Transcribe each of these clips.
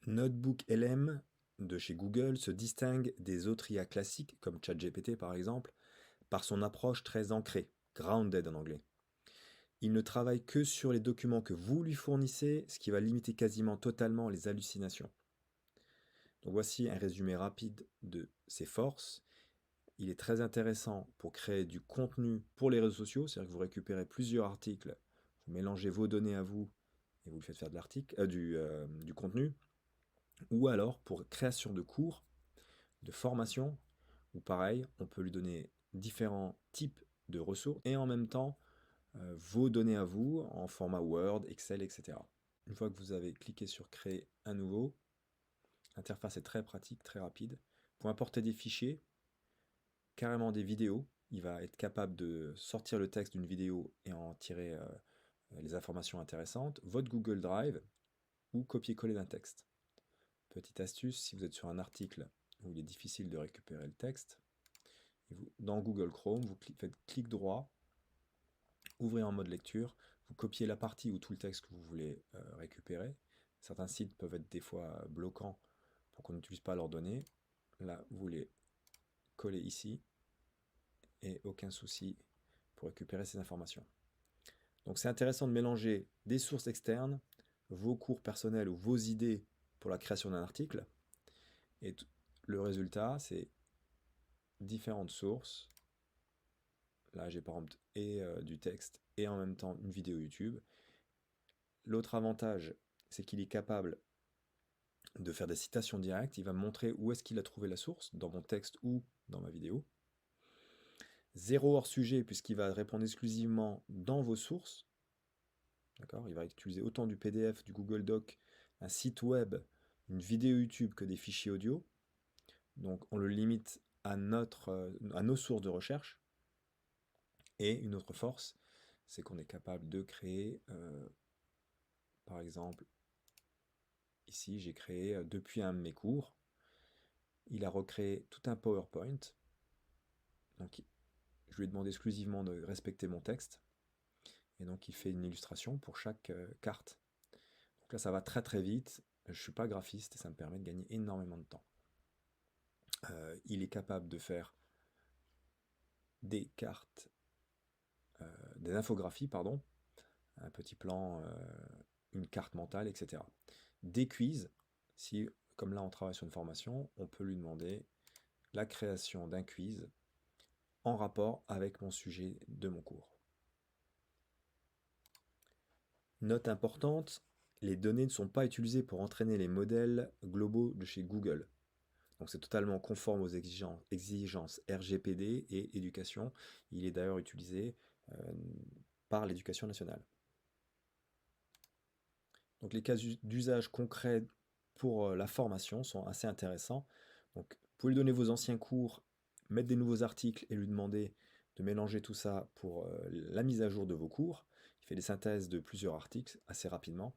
Notebook LM de chez Google se distingue des autres IA classiques, comme ChatGPT par exemple, par son approche très ancrée, grounded en anglais. Il ne travaille que sur les documents que vous lui fournissez, ce qui va limiter quasiment totalement les hallucinations. Donc voici un résumé rapide de ses forces. Il est très intéressant pour créer du contenu pour les réseaux sociaux, c'est-à-dire que vous récupérez plusieurs articles, vous mélangez vos données à vous et vous le faites faire de du contenu, ou alors pour création de cours, de formation, où pareil, on peut lui donner différents types de ressources et en même temps vos données à vous en format Word, Excel, etc. Une fois que vous avez cliqué sur créer un nouveau, l'interface est très pratique, très rapide. Pour importer des fichiers, carrément des vidéos, il va être capable de sortir le texte d'une vidéo et en tirer les informations intéressantes, votre Google Drive ou copier-coller d'un texte. Petite astuce, si vous êtes sur un article où il est difficile de récupérer le texte, dans Google Chrome, vous faites clic droit, ouvrez en mode lecture, vous copiez la partie ou tout le texte que vous voulez récupérer. Certains sites peuvent être des fois bloquants pour qu'on n'utilise pas leurs données. Là, vous les collez ici et aucun souci pour récupérer ces informations. Donc c'est intéressant de mélanger des sources externes, vos cours personnels ou vos idées pour la création d'un article. Et le résultat, c'est différentes sources. Là, j'ai par exemple du texte et en même temps une vidéo YouTube. L'autre avantage, c'est qu'il est capable de faire des citations directes. Il va me montrer où est-ce qu'il a trouvé la source, dans mon texte ou dans ma vidéo. Zéro hors sujet, puisqu'il va répondre exclusivement dans vos sources. D'accord. Il va utiliser autant du PDF, du Google Doc, un site web, une vidéo YouTube que des fichiers audio. Donc on le limite à nos sources de recherche. Et une autre force, c'est qu'on est capable de créer, par exemple, ici j'ai créé depuis un de mes cours, il a recréé tout un PowerPoint. Donc je lui ai demandé exclusivement de respecter mon texte. Et donc il fait une illustration pour chaque carte. Donc là ça va très très vite. Je ne suis pas graphiste et ça me permet de gagner énormément de temps. Il est capable de faire des cartes, des infographies, pardon, un petit plan, une carte mentale, etc. Des quiz, si comme là on travaille sur une formation, on peut lui demander la création d'un quiz en rapport avec mon sujet de mon cours. Note importante, les données ne sont pas utilisées pour entraîner les modèles globaux de chez Google. Donc c'est totalement conforme aux exigences RGPD et éducation. Il est d'ailleurs utilisé par l'éducation nationale. Donc les cas d'usage concrets pour la formation sont assez intéressants. Donc vous pouvez lui donner vos anciens cours, mettre des nouveaux articles et lui demander de mélanger tout ça pour la mise à jour de vos cours. Il fait des synthèses de plusieurs articles assez rapidement.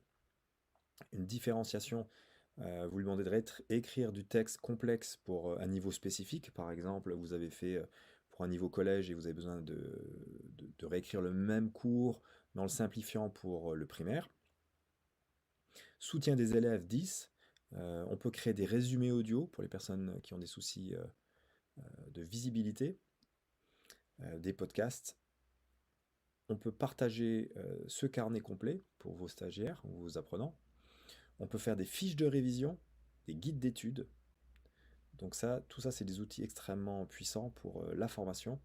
Une différenciation, vous lui demandez d'écrire du texte complexe pour un niveau spécifique. Par exemple, vous avez fait pour un niveau collège et vous avez besoin de réécrire le même cours, mais en le simplifiant pour le primaire. Soutien des élèves 10. On peut créer des résumés audio pour les personnes qui ont des soucis de visibilité, des podcasts. On peut partager ce carnet complet pour vos stagiaires ou vos apprenants. On peut faire des fiches de révision, des guides d'études. Donc ça, tout ça, c'est des outils extrêmement puissants pour la formation.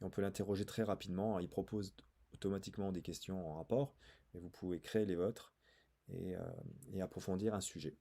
Et on peut l'interroger très rapidement. Il propose automatiquement des questions en rapport, et vous pouvez créer les vôtres et approfondir un sujet.